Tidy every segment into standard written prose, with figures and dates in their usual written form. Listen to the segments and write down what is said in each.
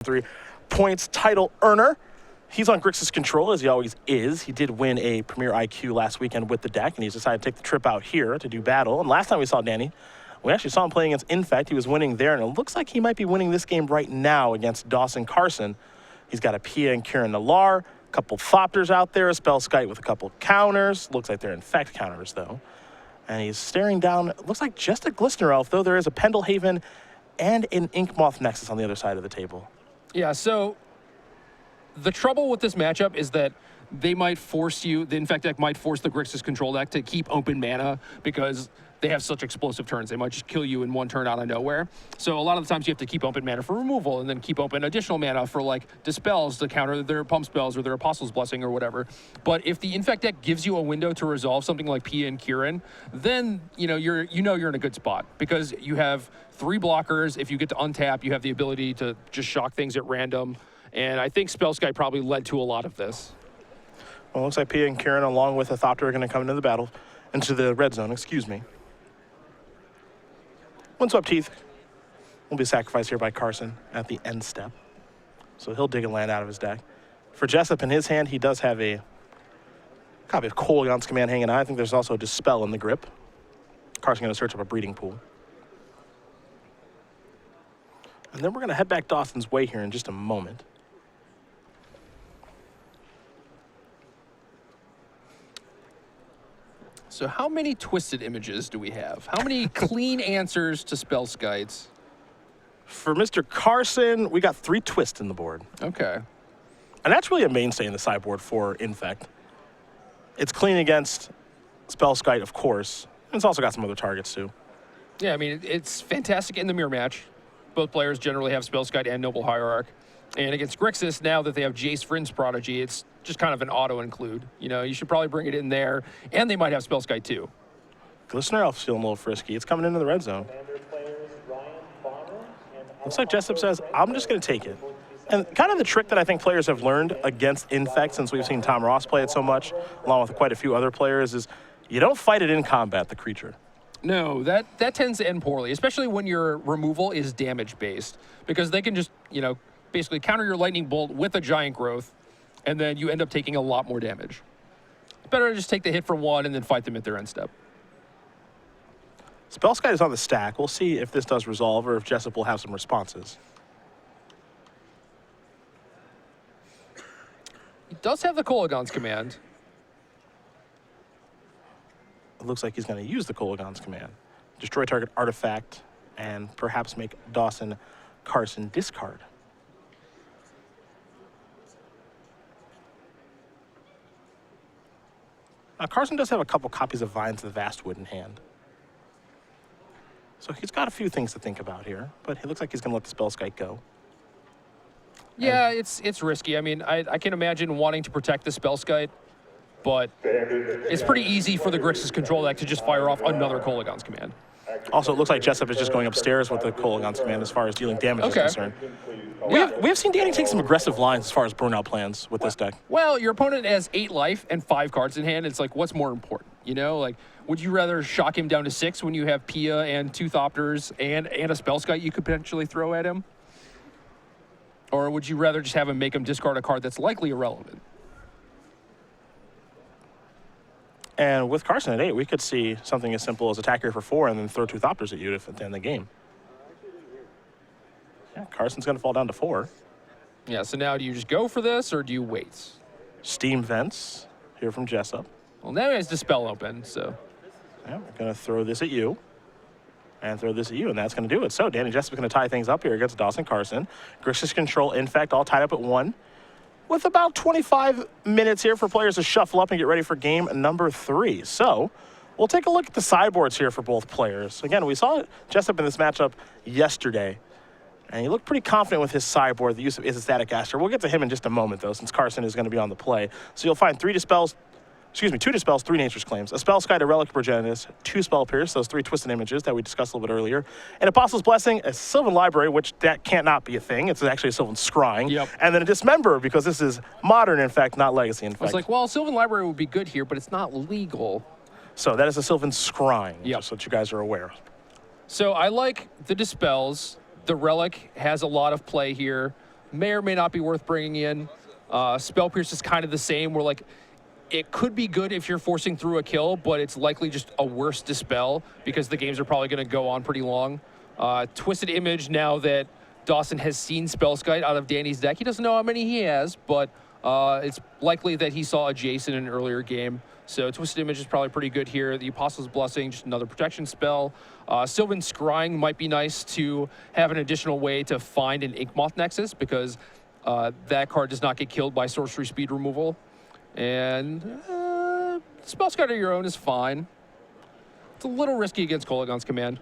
3 points title earner. He's on Grixis control, as he always is. He did win a Premier IQ last weekend with the deck, and he's decided to take the trip out here to do battle. And last time we saw Danny, we actually saw him playing against Infect. He was winning there, and it looks like he might be winning this game right now against Dawson Carson. He's got a Pia and Kieran Nalar, a couple Thopters out there, a Spellskite with a couple counters. Looks like they're Infect counters, though. And he's staring down, looks like just a Glistener Elf, though there is a Pendlehaven and an Inkmoth Nexus on the other side of the table. Yeah, so the trouble with this matchup is that they might force you, the Infect deck might force the Grixis control deck to keep open mana because they have such explosive turns. They might just kill you in one turn out of nowhere. So a lot of the times you have to keep open mana for removal and then keep open additional mana for like dispels to counter their pump spells or their Apostle's Blessing or whatever. But if the Infect deck gives you a window to resolve something like Pia and Kieran, then you're in a good spot because you have 3 blockers. If you get to untap, you have the ability to just shock things at random. And I think Spellskite probably led to a lot of this. Well, it looks like Pia and Kieran, along with a Thopter, are going to come into the battle, into the red zone, excuse me. Windswept Teeth will be sacrificed here by Carson at the end step. So he'll dig a land out of his deck. For Jessup in his hand, he does have a copy of Kolaghan's Command hanging out. I think there's also a Dispel in the grip. Carson going to search up a breeding pool. And then we're going to head back Dawson's way here in just a moment. So how many twisted images do we have? How many clean answers to Spellskites? For Mr. Carson, we got 3 twists in the board. Okay. And that's really a mainstay in the sideboard for Infect. It's clean against Spellskite, of course. And it's also got some other targets, too. Yeah, I mean, it's fantastic in the mirror match. Both players generally have Spellskite and Noble Hierarch. And against Grixis, now that they have Jace Vryn's Prodigy, it's just kind of an auto-include. You should probably bring it in there. And they might have Spellskite, too. Glistener Elf's feeling a little frisky. It's coming into the red zone. Looks like Jessup says, I'm just going to take it. And kind of the trick that I think players have learned against Infect, since we've seen Tom Ross play it so much, along with quite a few other players, is you don't fight it in combat, the creature. No, that tends to end poorly, especially when your removal is damage-based. Because they can just, basically counter your Lightning Bolt with a Giant Growth, and then you end up taking a lot more damage. Better to just take the hit for 1 and then fight them at their end step. Spellskite is on the stack. We'll see if this does resolve or if Jessup will have some responses. He does have the Kolaghan's Command. It looks like he's going to use the Kolaghan's Command. Destroy target artifact and perhaps make Dawson Carson discard. Now, Carson does have a couple copies of Vines of the Vastwood in hand. So he's got a few things to think about here, but he looks like he's going to let the Spellskite go. Yeah, it's risky. I mean, I can imagine wanting to protect the Spellskite, but it's pretty easy for the Grixis control deck to just fire off another Kolaghan's Command. Also, it looks like Jessup is just going upstairs with the Kolaghan's Command as far as dealing damage is concerned. We have seen Danny take some aggressive lines as far as burnout plans with this deck. Well, your opponent has 8 life and 5 cards in hand. It's like, what's more important? Like, would you rather shock him down to 6 when you have Pia and 2 Thopters and a Spellskite you could potentially throw at him? Or would you rather just have him make him discard a card that's likely irrelevant? And with Carson at 8, we could see something as simple as attack here for 4 and then throw 2 Thopters at you at the end of the game. Yeah, Carson's going to fall down to 4. Yeah, so now do you just go for this or do you wait? Steam Vents here from Jessup. Well, now he has Dispel open, so. Yeah, we're going to throw this at you and throw this at you, and that's going to do it. So Danny Jessup's going to tie things up here against Dawson Carson. Grixis control, Infect, all tied up at 1. With about 25 minutes here for players to shuffle up and get ready for game number 3. So we'll take a look at the sideboards here for both players. Again, we saw Jessup in this matchup yesterday, and he looked pretty confident with his sideboard, the use of Is Static Aster. We'll get to him in just a moment, though, since Carson is going to be on the play. So you'll find 2 Dispels, 3 Nature's Claims, a Spellskite, a Relic of Progenitus, 2 Spell Pierce, those 3 twisted images that we discussed a little bit earlier, an Apostle's Blessing, a Sylvan Library, which that can't not be a thing. It's actually a Sylvan Scrying. Yep. And then a Dismember, because this is modern, in fact, not legacy, in fact. I was like, well, Sylvan Library would be good here, but it's not legal. So that is a Sylvan Scrying, Yep. just so that you guys are aware. So I like the Dispels. The Relic has a lot of play here. may or may not be worth bringing in. Spell Pierce is kind of the same, where like it could be good if you're forcing through a kill, but it's likely just a worse dispel because the games are probably going to go on pretty long. Twisted Image, now that Dawson has seen Spellskite out of Danny's deck, he doesn't know how many he has, but it's likely that he saw a Jason in an earlier game. So Twisted Image is probably pretty good here. The Apostle's Blessing, just another protection spell. Sylvan Scrying might be nice to have an additional way to find an Inkmoth Nexus, because that card does not get killed by sorcery speed removal. And Spellskite of your own is fine. It's a little risky against Kolaghan's Command.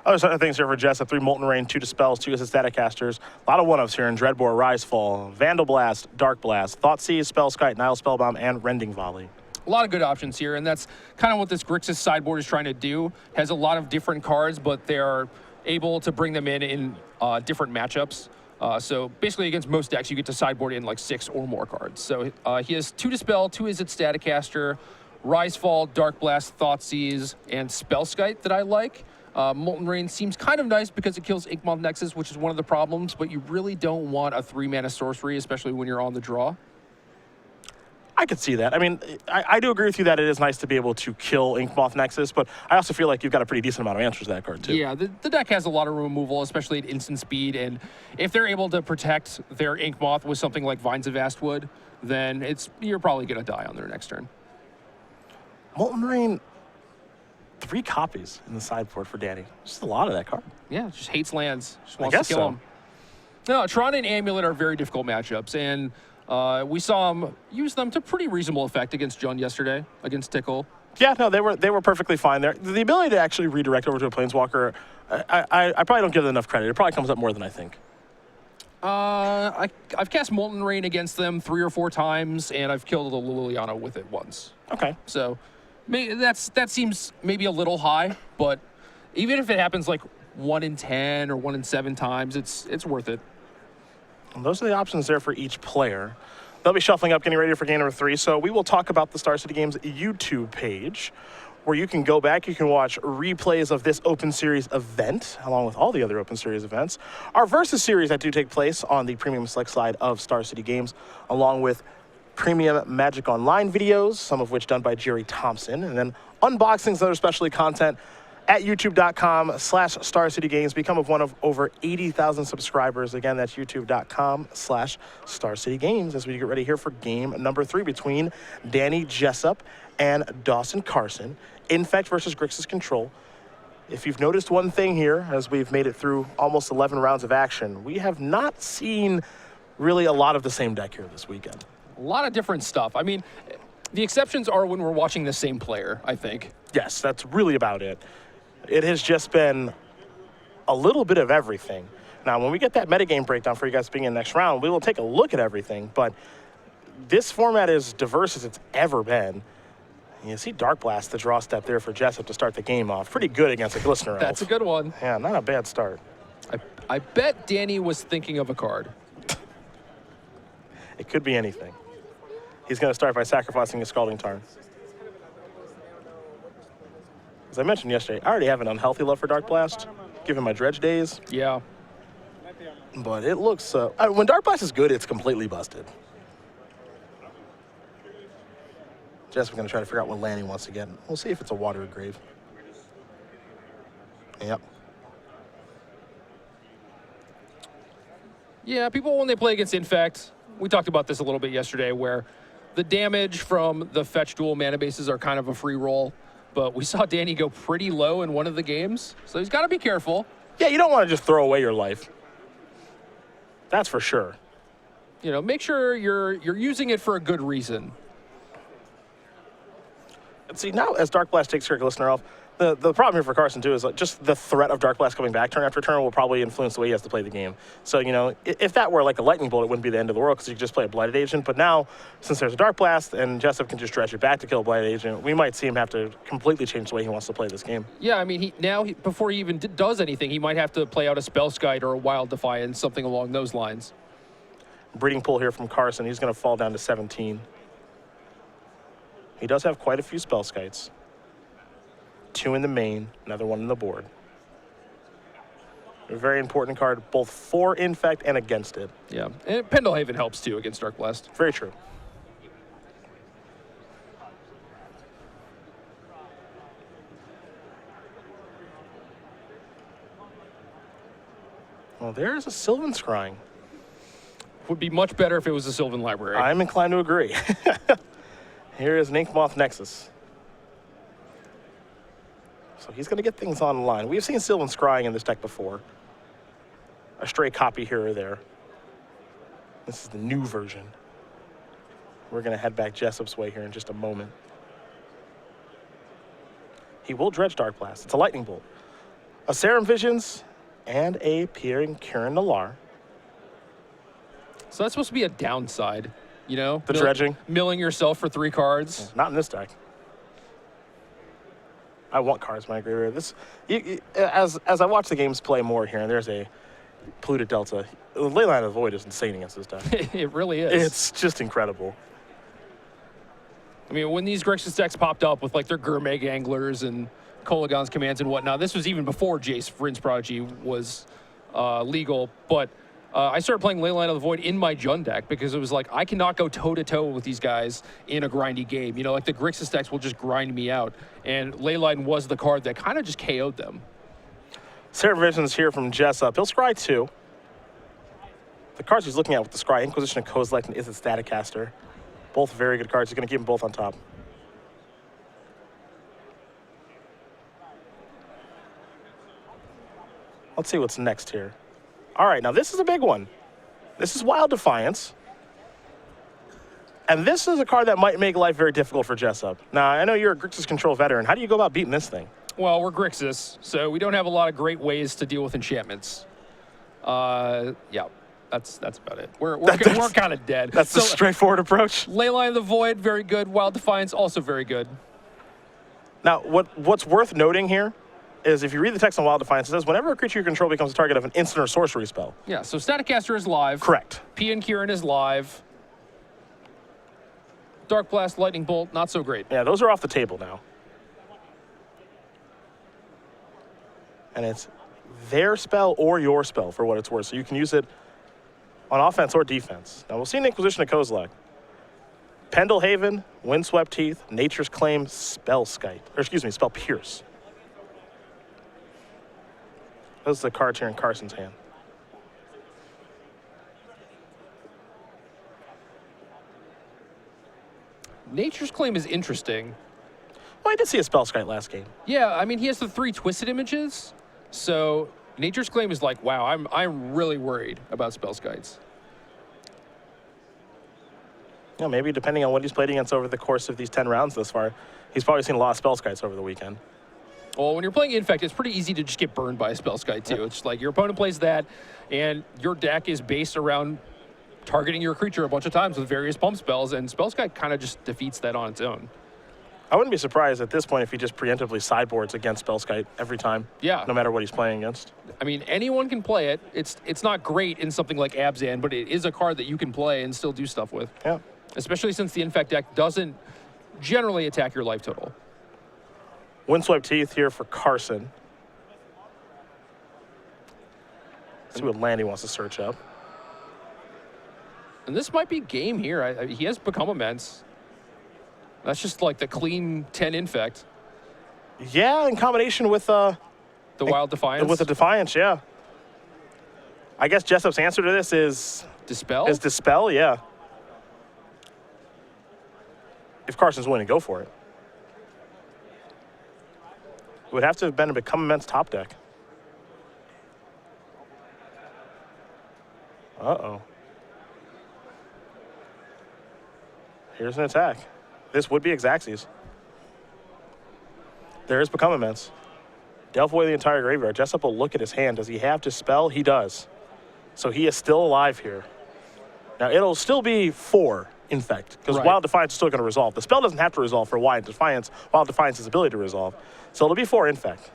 Other sort of things here for Jessup: 3 Molten Rain, 2 Dispels, 2 as Static Casters. A lot of one-ups here in Dreadbore, Risefall, Vandal Blast, Dark Blast, Thoughtseize, Spellskite, Nile Spellbomb, and Rending Volley. A lot of good options here, and that's kind of what this Grixis sideboard is trying to do. Has a lot of different cards, but they're able to bring them in different matchups. So basically against most decks, you get to sideboard in like 6 or more cards. So he has 2 Dispel, 2 Izzet Staticaster, Risefall, Dark Blast, Thoughtseize, and Spellskite that I like. Molten Rain seems kind of nice because it kills Inkmoth Nexus, which is one of the problems, but you really don't want a 3-mana sorcery, especially when you're on the draw. I could see that. I mean, I do agree with you that it is nice to be able to kill Inkmoth Nexus, but I also feel like you've got a pretty decent amount of answers to that card, too. Yeah, the deck has a lot of removal, especially at instant speed, and if they're able to protect their Inkmoth with something like Vines of Vastwood, then you're probably going to die on their next turn. Molten Rain, 3 copies in the sideboard for Danny. Just a lot of that card. Yeah, just hates lands. Just wants to kill them. No, Tron and Amulet are very difficult matchups, and we saw him use them to pretty reasonable effect against Jund yesterday, against Tickle. Yeah, no, they were perfectly fine there. The ability to actually redirect over to a Planeswalker, I probably don't give it enough credit. It probably comes up more than I think. I've cast Molten Rain against them 3 or 4 times, and I've killed a Liliana with it once. Okay. So that seems maybe a little high, but even if it happens like 1 in 10 or 1 in 7 times, it's worth it. And those are the options there for each player. They'll be shuffling up, getting ready for game number 3. So we will talk about the Star City Games YouTube page, where you can go back, you can watch replays of this Open Series event, along with all the other Open Series events. Our Versus Series that do take place on the Premium Select side of Star City Games, along with premium Magic Online videos, some of which done by Jerry Thompson, and then unboxings and other specialty content at youtube.com/Star City Games. Become one of over 80,000 subscribers. Again, that's youtube.com/Star City Games, as we get ready here for game number 3 between Danny Jessup and Dawson Carson. Infect versus Grixis Control. If you've noticed one thing here, as we've made it through almost 11 rounds of action, we have not seen really a lot of the same deck here this weekend. A lot of different stuff. I mean, the exceptions are when we're watching the same player, I think. Yes, that's really about it. It has just been a little bit of everything. Now, when we get that metagame breakdown for you guys being in the next round, we will take a look at everything, but this format is diverse as it's ever been. You see Dark Blast, the draw step there for Jessup to start the game off. Pretty good against a Glistener Elf. That's a good one. Yeah, not a bad start. I bet Danny was thinking of a card. It could be anything. He's going to start by sacrificing his Scalding Tarn. As I mentioned yesterday, I already have an unhealthy love for Dark Blast, given my Dredge days. Yeah. But it looks... when Dark Blast is good, it's completely busted. Jess, we're going to try to figure out what land he wants to get. We'll see if it's a Watered Grave. Yep. Yeah, people, when they play against Infect, we talked about this a little bit yesterday, where the damage from the fetch dual mana bases are kind of a free roll, but we saw Danny go pretty low in one of the games, so he's got to be careful. Yeah, you don't want to just throw away your life. That's for sure. You know, make sure you're using it for a good reason. And see, now as Dark Blast takes care of Glistener Elf, the problem here for Carson, too, is like just the threat of Dark Blast coming back turn after turn will probably influence the way he has to play the game. So, you know, if that were like a Lightning Bolt, it wouldn't be the end of the world because you could just play a Blighted Agent. But now, since there's a Dark Blast and Jessup can just stretch it back to kill a Blighted Agent, we might see him have to completely change the way he wants to play this game. Yeah, I mean, before he even does anything, he might have to play out a Spellskite or a Wild Defiance, something along those lines. Breeding Pool here from Carson. He's going to fall down to 17. He does have quite a few Spellskites. 2 in the main, another 1 in the board. A very important card, both for Infect and against it. Yeah, and Pendlehaven helps too against Dark Blast. Very true. Well, there's a Sylvan Scrying. Would be much better if it was a Sylvan Library. I'm inclined to agree. Here is an Inkmoth Nexus. So he's going to get things online. We've seen Sylvan Scrying in this deck before. A stray copy here or there. This is the new version. We're going to head back Jessup's way here in just a moment. He will dredge Dark Blast. It's a Lightning Bolt. A Serum Visions and a Kieran Nalaar. So that's supposed to be a downside, you know? The dredging? Milling yourself for 3 cards. Not in this deck. I want cards, my agree. This, as I watch the games play more here, and there's a polluted Delta. Leyline of the Void is insane against this deck. It really is. It's just incredible. I mean, when these Grixis decks popped up with like their Gourmet Anglers and Kolagon's commands and whatnot, this was even before Jace Vryn's Prodigy was legal, but I started playing Leyline of the Void in my Jund deck because it was like, I cannot go toe-to-toe with these guys in a grindy game. You know, like the Grixis decks will just grind me out, and Leyline was the card that kind of just KO'd them. Serum Visions here from Jessup. He'll scry 2. The cards he's looking at with the scry, Inquisition of Kozilek and Izzet Staticaster. Both very good cards. He's going to keep them both on top. Let's see what's next here. All right, now this is a big one. This is Wild Defiance. And this is a card that might make life very difficult for Jessup. Now, I know you're a Grixis Control veteran. How do you go about beating this thing? Well, we're Grixis, so we don't have a lot of great ways to deal with enchantments. Yeah, that's about it. We're kind of dead. That's the straightforward approach. Leyline of the Void, very good. Wild Defiance, also very good. Now, what's worth noting here is if you read the text on Wild Defiance, it says whenever a creature you control becomes a target of an instant or sorcery spell. Yeah, so Staticaster is live. Correct. P and Kieran is live. Dark Blast, Lightning Bolt, not so great. Yeah, those are off the table now. And it's their spell or your spell for what it's worth. So you can use it on offense or defense. Now we'll see an Inquisition of Kozilek. Pendlehaven, Windswept Teeth, Nature's Claim, Spell Pierce. Those are the cards here in Carson's hand. Nature's Claim is interesting. Well, I did see a Spellskite last game. Yeah, I mean, he has the 3 Twisted Images. So Nature's Claim is like, wow, I'm really worried about Spellskites. Yeah, maybe depending on what he's played against over the course of these 10 rounds thus far, he's probably seen a lot of Spellskites over the weekend. Well, when you're playing Infect, it's pretty easy to just get burned by a Spellskite, too. It's like your opponent plays that, and your deck is based around targeting your creature a bunch of times with various pump spells, and Spellskite kind of just defeats that on its own. I wouldn't be surprised at this point if he just preemptively sideboards against Spellskite every time, yeah, no matter what he's playing against. I mean, anyone can play it. It's not great in something like Abzan, but it is a card that you can play and still do stuff with. Yeah. Especially since the Infect deck doesn't generally attack your life total. Windswept Teeth here for Carson. Let's see what land he wants to search up. And this might be game here. He has become immense. That's just like the clean 10 Infect. Yeah, in combination with the Wild Defiance. With the Defiance, yeah. I guess Jessup's answer to this is Dispel? Is Dispel, yeah. If Carson's willing to go for it. It would have to have been a Become Immense top deck. Uh-oh. Here's an attack. This would be Xaxes. There is Become Immense. Delve away the entire graveyard. Jessup will look at his hand. Does he have Dispel? He does. So he is still alive here. Now, it'll still be 4 Infect, because Wild Defiance is still going to resolve. The spell doesn't have to resolve for Wild Defiance's ability to resolve. So it'll be 4 Infect.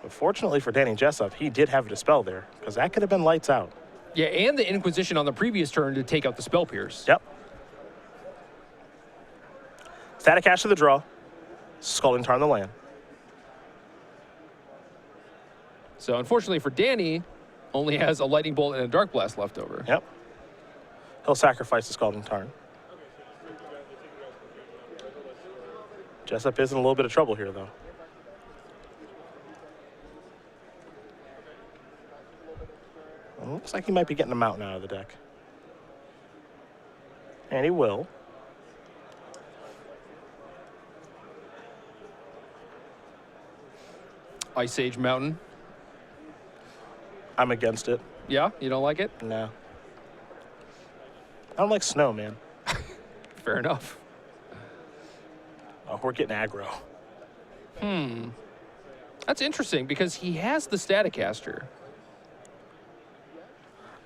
But fortunately for Danny Jessup, he did have a Dispel there, because that could have been lights out. Yeah, and the Inquisition on the previous turn to take out the Spell Pierce. Yep. Static Ash to the draw. Scalding Tarn the land. So unfortunately for Danny, only has a Lightning Bolt and a Dark Blast left over. Yep. He'll sacrifice the Scalding Tarn. Jessup is in a little bit of trouble here, though. Well, looks like he might be getting a Mountain out of the deck. And he will. Ice Age Mountain. I'm against it. Yeah? You don't like it? No. I don't like snow, man. Fair enough. Oh, we're getting aggro. That's interesting because he has the Staticaster.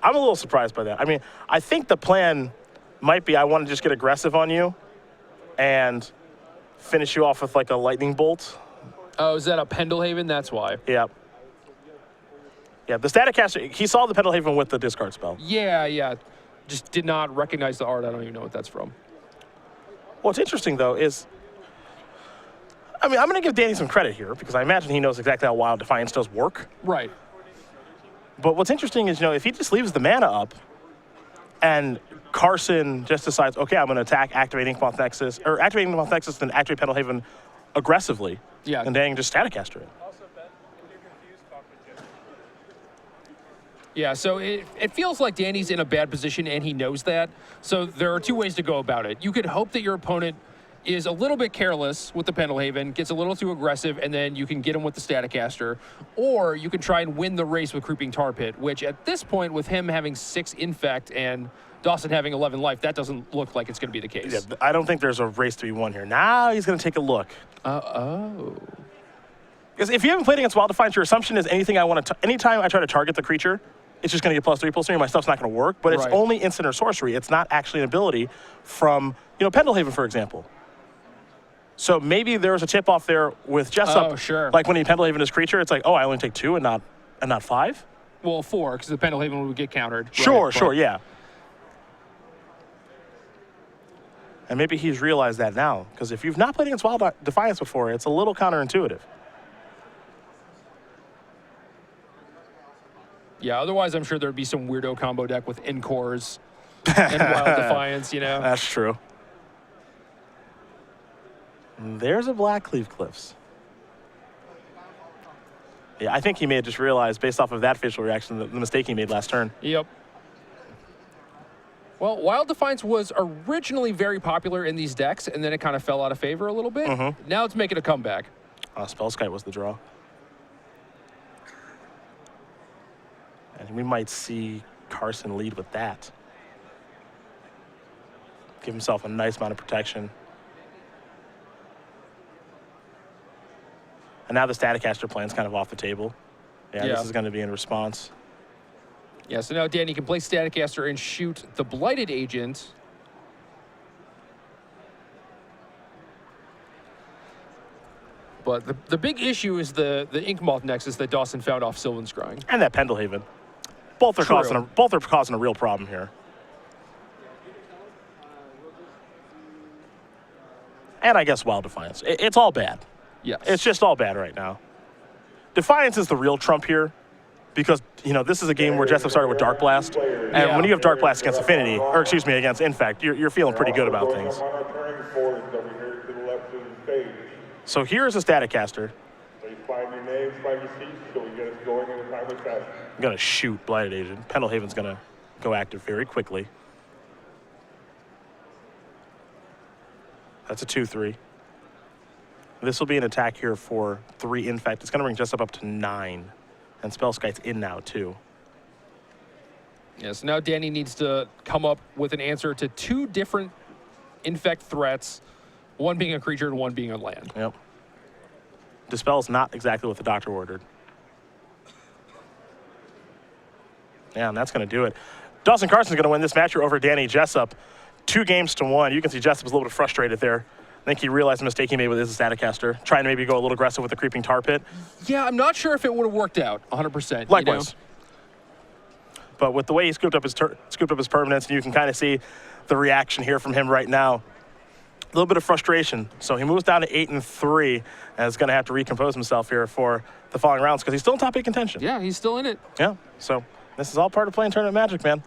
I'm a little surprised by that. I mean, I think the plan might be I want to just get aggressive on you and finish you off with like a Lightning Bolt. Oh, is that a Pendelhaven? That's why. Yeah. Yeah, the Staticaster, he saw the Pendelhaven with the discard spell. Yeah. Just did not recognize the art. I don't even know what that's from. What's interesting, though, is, I mean, I'm going to give Danny some credit here because I imagine he knows exactly how Wild Defiance does work. Right. But what's interesting is, if he just leaves the mana up and Carson just decides, okay, I'm going to attack activating Inkmoth Nexus, or activating Inkmoth Nexus, then activate Pendelhaven aggressively. Yeah. And Danny can just Staticaster it. Yeah, so it feels like Danny's in a bad position, and he knows that. So there are two ways to go about it. You could hope that your opponent is a little bit careless with the Pendelhaven, gets a little too aggressive, and then you can get him with the Staticaster. Or you can try and win the race with Creeping Tar Pit, which at this point, with him having 6 Infect and Dawson having 11 life, that doesn't look like it's going to be the case. Yeah, I don't think there's a race to be won here. Now he's going to take a look. Because if you haven't played against Wild Defiance, your assumption is anytime I try to target the creature, it's just going to get +3/+3, my stuff's not going to work, but it's Right. only instant or sorcery. It's not actually an ability from, Pendelhaven, for example. So maybe there's a tip off there with Jessup. Oh, sure. Like when he Pendelhaven his creature, it's like, oh, I only take 2 and not 5? Well, 4, because the Pendelhaven would get countered. Sure, Right, yeah. And maybe he's realized that now, because if you've not played against Wild Defiance before, it's a little counterintuitive. Yeah, otherwise I'm sure there'd be some weirdo combo deck with Incores and Wild Defiance, That's true. And there's a Black Cleave Cliffs. Yeah, I think he may have just realized, based off of that facial reaction, the mistake he made last turn. Yep. Well, Wild Defiance was originally very popular in these decks, and then it kind of fell out of favor a little bit. Now it's making a comeback. Spellskite was the draw. And we might see Carson lead with that. Give himself a nice amount of protection. And now the Staticaster plan's kind of off the table. Yeah, this is going to be in response. Yeah, so now Danny can play Staticaster and shoot the Blighted Agent. But the big issue is the Inkmoth Nexus that Dawson found off Sylvan Scrying. And that Pendelhaven. Both are causing a real problem here. And I guess Wild Defiance. It's all bad. Yes. It's just all bad right now. Defiance is the real trump here because, this is a game where Jessup started with Dark Blast. And when you have Dark Blast against Affinity, or excuse me, against Infect, you're feeling pretty good about things. So here's a Staticaster. Find your name, find your seats, so we get us going in a timely fashion. I'm going to shoot Blighted Agent. Pendelhaven's going to go active very quickly. That's a 2/3. This will be an attack here for 3 Infect. It's going to bring Jessup up to 9. And Spellskite's in now, too. Yeah, so now Danny needs to come up with an answer to 2 different Infect threats, one being a creature and one being a land. Yep. Dispel's not exactly what the doctor ordered. Yeah, and that's going to do it. Dawson Carson's going to win this match over Danny Jessup 2-1. You can see Jessup's a little bit frustrated there. I think he realized the mistake he made with his Staticaster, trying to maybe go a little aggressive with the Creeping Tar Pit. Yeah, I'm not sure if it would have worked out 100%. Likewise. But with the way he scooped up his permanents, and you can kind of see the reaction here from him right now. little bit of frustration. So he moves down to 8-3 and is going to have to recompose himself here for the following rounds because he's still in top 8 contention. Yeah, he's still in it. Yeah. So this is all part of playing tournament Magic, man.